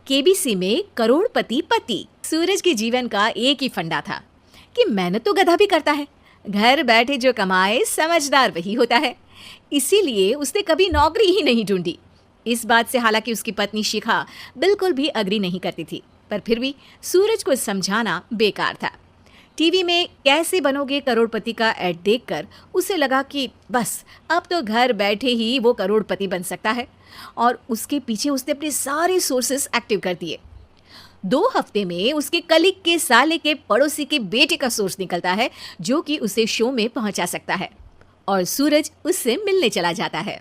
KBC में करोड़पति पति। सूरज के जीवन का एक ही फंडा था कि मेहनत तो गधा भी करता है, घर बैठे जो कमाए समझदार वही होता है। इसीलिए उसने कभी नौकरी ही नहीं ढूंढी। इस बात से हालांकि उसकी पत्नी शिखा बिल्कुल भी अग्री नहीं करती थी, पर फिर भी सूरज को समझाना बेकार था। टीवी में कैसे बनोगे करोड़पति का ऐड देखकर उसे लगा कि बस अब तो घर बैठे ही वो करोड़पति बन सकता है, और उसके पीछे उसने अपने सारे सोर्सेस एक्टिव कर दिए। 2 हफ्ते में उसके कलीग के साले के पड़ोसी के बेटे का सोर्स निकलता है जो कि उसे शो में पहुंचा सकता है, और सूरज उससे मिलने चला जाता है।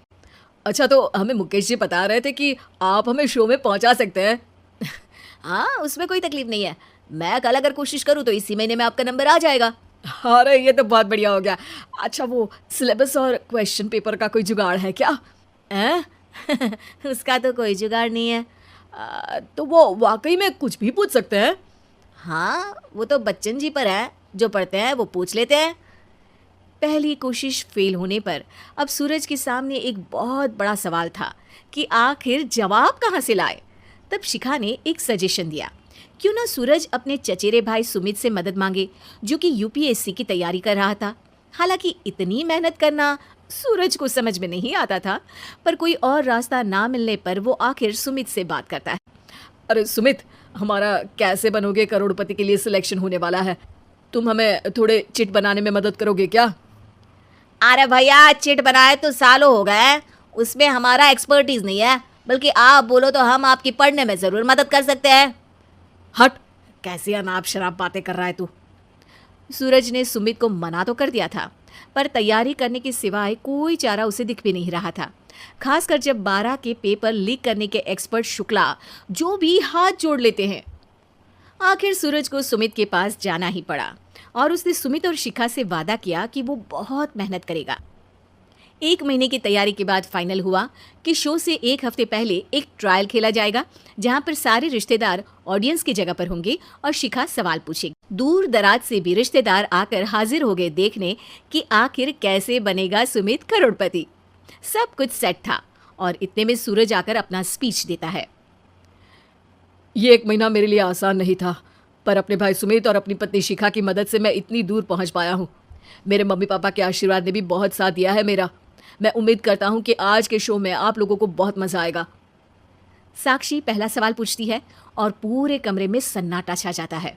अच्छा, तो हमें मुकेश जी बता रहे थे कि आप हमें शो में पहुंचा सकते हैं। हाँ, उसमें कोई तकलीफ नहीं है। मैं कल अगर कोशिश करूँ तो इसी महीने में आपका नंबर आ जाएगा। अरे ये तो बहुत बढ़िया हो गया। अच्छा, वो सिलेबस और क्वेश्चन पेपर का कोई जुगाड़ है क्या? उसका तो कोई जुगाड़ नहीं है। तो वो वाकई में कुछ भी पूछ सकते हैं? हाँ, वो तो बच्चन जी पर है, जो पढ़ते हैं वो पूछ लेते हैं। पहली कोशिश फेल होने पर अब सूरज के सामने एक बहुत बड़ा सवाल था कि आखिर जवाब कहाँ से लाए। तब शिखा ने एक सजेशन दिया, क्यों ना सूरज अपने चचेरे भाई सुमित से मदद मांगे, जो कि यूपीएससी की तैयारी कर रहा था। हालांकि इतनी मेहनत करना सूरज को समझ में नहीं आता था, पर कोई और रास्ता ना मिलने पर वो आखिर सुमित से बात करता है। अरे सुमित, हमारा कैसे बनोगे करोड़पति के लिए सिलेक्शन होने वाला है। तुम हमें थोड़े चिट बनाने में मदद करोगे क्या? अरे भैया, चिट बनाए तो सालों हो गए, उसमें हमारा एक्सपर्टीज नहीं है, बल्कि आप बोलो तो हम आपकी पढ़ने में जरूर मदद कर सकते हैं। हट, कैसी अनाप शराब बातें कर रहा है तू। सूरज ने सुमित को मना तो कर दिया था, पर तैयारी करने के सिवाय कोई चारा उसे दिख भी नहीं रहा था, खासकर जब 12 के पेपर लीक करने के एक्सपर्ट शुक्ला जो भी हाथ जोड़ लेते हैं। आखिर सूरज को सुमित के पास जाना ही पड़ा, और उसने सुमित और शिखा से वादा किया कि वो बहुत मेहनत करेगा। 1 महीने की तैयारी के बाद फाइनल हुआ कि शो से 1 हफ्ते पहले एक ट्रायल खेला जाएगा, जहां पर सारे रिश्तेदार ऑडियंस की जगह पर होंगे और शिखा सवाल पूछेगी। दूर दराज से भी रिश्तेदार आकर हाजिर हो गए देखने कि आखिर कैसे बनेगा सुमित करोड़पति। सब कुछ सेट था, और इतने में सूरज आकर अपना स्पीच देता है। ये 1 महीना मेरे लिए आसान नहीं था, पर अपने भाई सुमित और अपनी पत्नी शिखा की मदद से मैं इतनी दूर पहुंच पाया हूँ। मेरे मम्मी पापा के आशीर्वाद ने भी बहुत साथ दिया है मेरा। मैं उम्मीद करता हूँ कि आज के शो में आप लोगों को बहुत मजा आएगा। साक्षी पहला सवाल पूछती है और पूरे कमरे में सन्नाटा छा जाता है।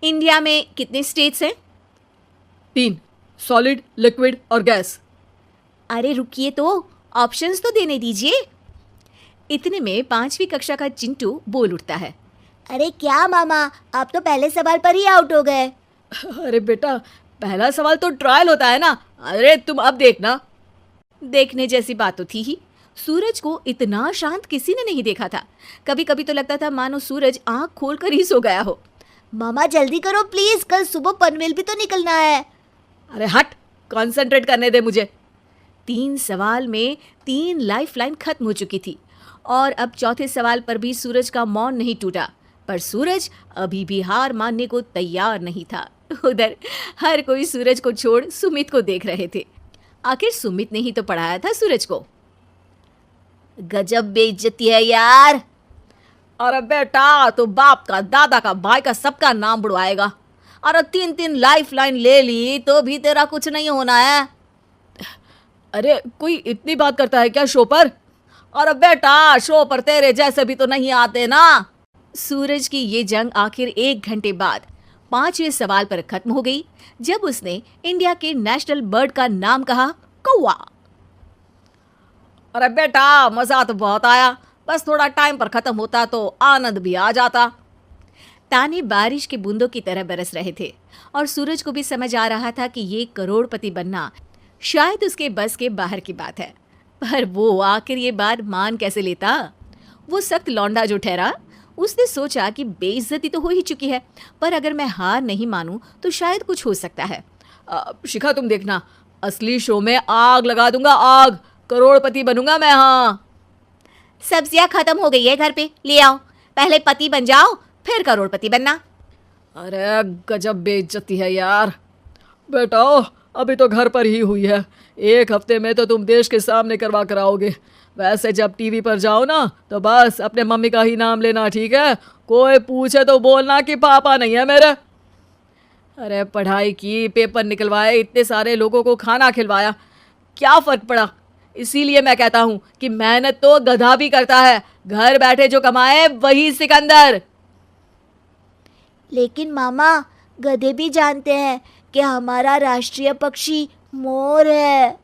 इंडिया में कितने स्टेट्स हैं? 3, सॉलिड, लिक्विड और गैस। अरे रुकिए, तो ऑप्शंस तो देने दीजिए। इतने में 5वीं कक्षा का चिंटू बोल उठता है। अरे क्या मामा, आप तो पहले सवाल पर ही आउट हो गए। अरे बेटा, पहला सवाल तो ट्रायल होता है ना। अरे तुम अब देखना। देखने जैसी बात तो थी ही। सूरज को इतना शांत किसी ने नहीं देखा था। कभी कभी तो लगता था मानो सूरज आंख खोलकर ही सो गया हो। मामा जल्दी करो प्लीज, कल सुबह पनवेल भी तो निकलना है। अरे हट, कंसंट्रेट करने दे मुझे। 3 सवाल में 3 लाइफलाइन खत्म हो चुकी थी, और अब चौथे सवाल पर भी सूरज का मौन नहीं टूटा, पर सूरज अभी भी हार मानने को तैयार नहीं था। उधर हर कोई सूरज को छोड़ सुमित को देख रहे थे। आखिर सुमित ने ही तो पढ़ाया था सूरज को। गजब बेइज्जती है यार। अरे बेटा, तो बाप का, दादा का, भाई का, सबका नाम बुड़वाएगा। अरे 3 लाइफलाइन ले ली तो भी तेरा कुछ नहीं होना है। अरे कोई इतनी बात करता है क्या शो पर? अरे बेटा, शो पर तेरे जैसे भी तो नहीं आते ना। सूरज की ये जंग आखिर 1 घंटे बाद 5वें सवाल पर खत्म हो गई, जब उसने इंडिया के नेशनल बर्ड का नाम कहा, कौवा। अरे बेटा, मजा तो बहुत आया, बस थोड़ा टाइम पर खत्म होता तो आनंद भी आ जाता। ताने बारिश के बूंदों की तरह बरस रहे थे, और सूरज को भी समझ आ रहा था कि ये करोड़पति बनना शायद उसके बस के बाहर की बात है। पर वो आखिर ये बात मान कैसे लेता? वो सख्त लौंडा जो ठहरा, उसने सोचा कि बेइज्जती तो हो ही चुकी है, पर अगर मैं हार नहीं मानूं तो शायद कुछ हो सकता है। शिखा तुम देखना, असली शो में आग लगा दूंगा, आग। करोड़पति बनूंगा मैं। हाँ, सब्जियां खत्म हो गई है घर पे, ले आओ। पहले पति बन जाओ, फिर करोड़पति बनना। अरे गजब बेइज्जती है यार। बेटा, अभी तो घर पर ही हुई है, 1 हफ्ते में तो तुम देश के सामने करवा कर आओगे। वैसे जब टीवी पर जाओ ना तो बस अपने मम्मी का ही नाम लेना, ठीक है? कोई पूछे तो बोलना कि पापा नहीं है मेरे। अरे पढ़ाई की, पेपर निकलवाए, इतने सारे लोगों को खाना खिलवाया, क्या फर्क पड़ा? इसीलिए मैं कहता हूँ कि मेहनत तो गधा भी करता है, घर बैठे जो कमाए वही सिकंदर। लेकिन मामा, गधे भी जानते हैं कि हमारा राष्ट्रीय पक्षी मोर है।